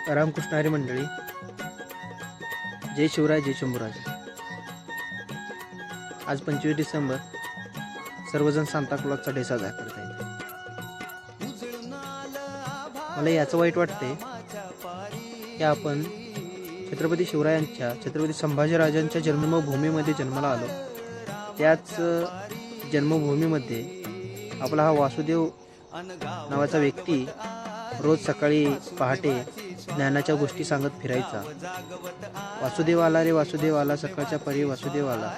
रामकृष्ण हरी मंडळी, जय शिवराय जय शंभूराज। आज 25 डिसेंबर, सर्वजण सांता क्लॉजचा डे साजरा करत आहेत। मला याचं वाईट वाटते की आपण छत्रपती शिवरायांच्या, छत्रपती संभाजीराजांच्या जन्मभूमीमध्ये जन्माला आलो। त्याच जन्मभूमीमध्ये आपला हा वासुदेव नावाचा व्यक्ती रोज सकाळी पहाटे ज्ञानाच्या गोष्टी सांगत फिरायचा। वासुदेव आला रे वासुदेव आला, सकाळच्या परी वासुदेव आला,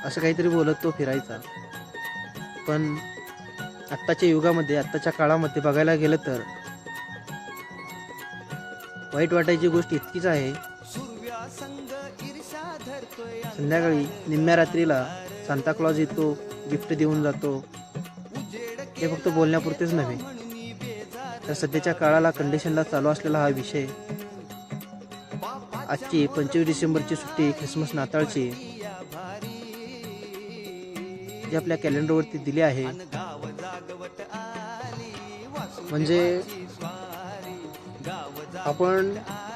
असं काहीतरी बोलत तो फिरायचा। पण आत्ताच्या युगामध्ये, आत्ताच्या काळामध्ये बघायला गेलं तर वाईट वाटायची गोष्ट इतकीच आहे, संध्याकाळी निम्म्या रात्रीला सांता क्लॉज येतो, गिफ्ट देऊन जातो। हे फक्त बोलण्यापुरतेच नव्हे, तर सध्याच्या काळाला, कंडिशनला चालू असलेला हा विषय, आजची 25 डिसेंबरची सुट्टी, ख्रिसमस नाताळची जी आपल्या कॅलेंडरवरती दिली आहे, म्हणजे आपण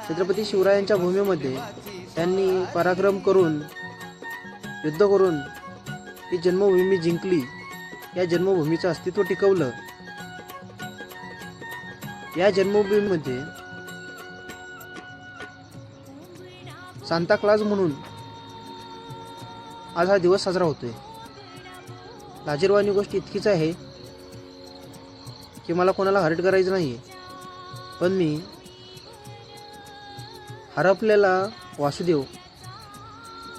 छत्रपती शिवरायांच्या भूमीमध्ये त्यांनी पराक्रम करून, युद्ध करून ही जन्मभूमी जिंकली, या जन्मभूमीचं अस्तित्व टिकवलं। या जन्मभूमीमध्ये सांता क्लॉज म्हणून आज हा दिवस साजरा होतोय। लाजिरवाणी गोष्ट इतकीच आहे की मला कोणाला हर्ट करायचं नाही, पण मी हरपलेला वासुदेव,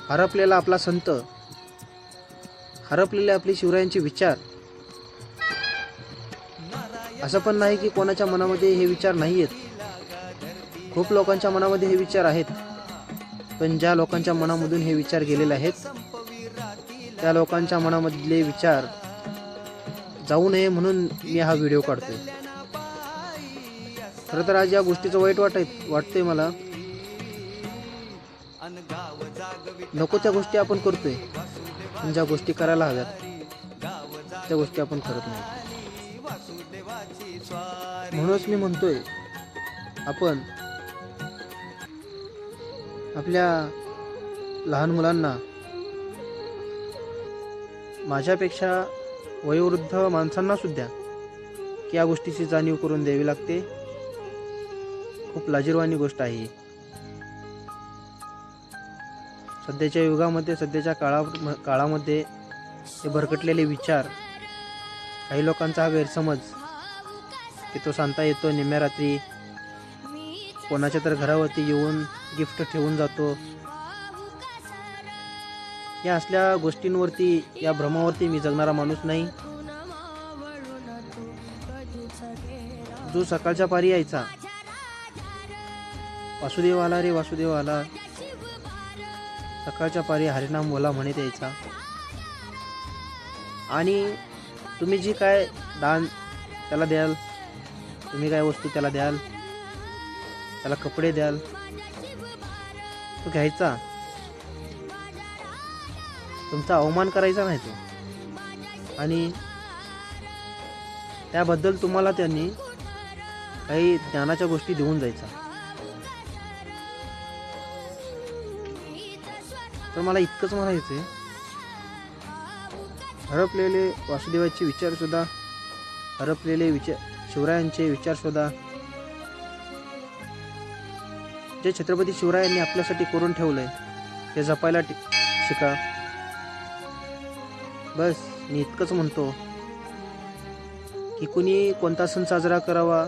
हरपलेला आपला संत, हरपलेले आपले शिवरायांचे विचार, असं पण नाही की कोणाच्या मनामध्ये हे विचार नाही आहेत, खूप लोकांच्या मनामध्ये हे विचार आहेत, पण ज्या लोकांच्या मनामधून हे विचार गेलेले आहेत, त्या लोकांच्या मनामधले विचार जाऊ नये म्हणून मी हा व्हिडिओ काढतोय। खरं तर आज या गोष्टीचं वाईट वाटतंय मला। नको त्या गोष्टी आपण करतोय, पण ज्या गोष्टी करायला हव्यात त्या गोष्टी आपण करत नाही। म्हणूनच मी म्हणतोय, आपण आपल्या लहान मुलांना, माझ्यापेक्षा वयोवृद्ध माणसांना सुद्धा या गोष्टीची जाणीव करून द्यावी लागते। खूप लाजिरवाणी गोष्ट आहे। सध्याच्या युगामध्ये, सध्याच्या काळामध्ये हे भरकटलेले विचार, काही लोकांचा हा गैरसमज की तो सांता येतो निम्म्या रात्री, कोणाच्या तर घरावरती येऊन गिफ्ट ठेवून जातो, या असल्या गोष्टींवरती, या भ्रमावरती मी जगणारा माणूस नाही। जो सकाळच्या पारी यायचा, वासुदेव आला रे वासुदेव आला, सकाळच्या पारी हरिनाम बोला म्हणत यायचा। आणि तुम्ही जी काय दान त्याला द्याल, तुम्ही काय वस्तू त्याला द्याल, त्याला कपडे द्याल, तो घ्यायचा, तुमचा अवमान करायचा नाही तो, आणि त्याबद्दल तुम्हाला त्यांनी काही ज्ञानाच्या गोष्टी देऊन जायचा। तर मला इतकंच म्हणायचंय, हरपलेले वासुदेवाचे विचार शोधा, हरपलेले शिवरायांचे विचार शोधा, जे छत्रपती शिवरायांनी आपल्यासाठी करून ठेवलंय ते जपायला शिका। बस मी इतकंच म्हणतो की कुणी कोणता सण साजरा करावा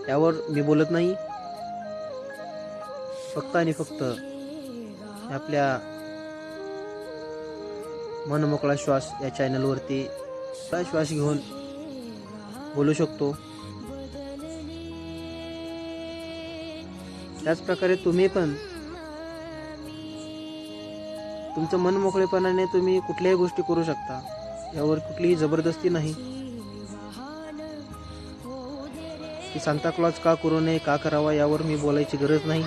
यावर मी बोलत नाही, फक्त आणि फक्त आपल्या मन मोकळा श्वास या चॅनलवरती श्वास घेऊन बोलू शकतो। त्याचप्रकारे तुम्ही पण तुमचं मन मोकळेपणाने तुम्ही कुठल्याही गोष्टी करू शकता, यावर कुठलीही जबरदस्ती नाही की सांता क्लॉज का करू नये, का करावा, यावर मी बोलायची गरज नाही।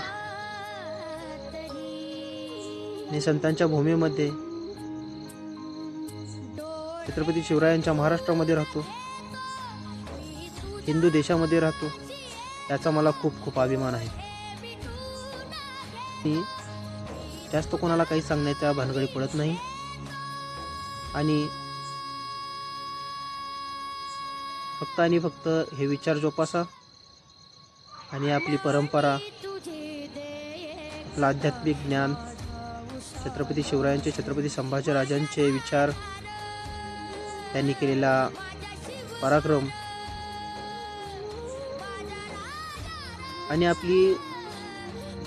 मी संतांच्या भूमीमध्ये, छत्रपती शिवरायांच्या महाराष्ट्रामध्ये राहतो, हिंदू देशामध्ये राहतो। याचा मला खूप खूप अभिमान आहे. मी जास्त कोणाला काही सांगण्याच्या भानगडी पडत नाही आणि फक्त आणि फक्त हे विचार जोपासा आणि आपली परंपरा, आपलं आध्यात्मिक ज्ञान, छत्रपती शिवरायांचे, छत्रपती संभाजीराजांचे विचार, त्यांनी केलेला पराक्रम आणि आपली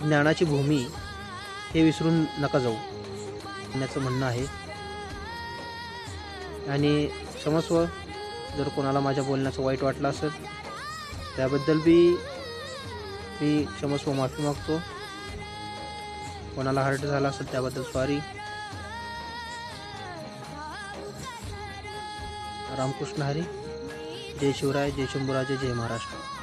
ज्ञानाची भूमी हे विसरून नका जाऊ याचं म्हणणं आहे. आणि क्षमस्व जर कोणाला माझ्या बोलण्याचं वाईट वाटलं असेल त्याबद्दल मी क्षमस्व माफी मागतो. कोणाला हर्ट झाला असेल त्याबद्दल सॉरी. रामकृष्ण हरी. जय शिवराय, जय शंभूराजे, जय महाराष्ट्र.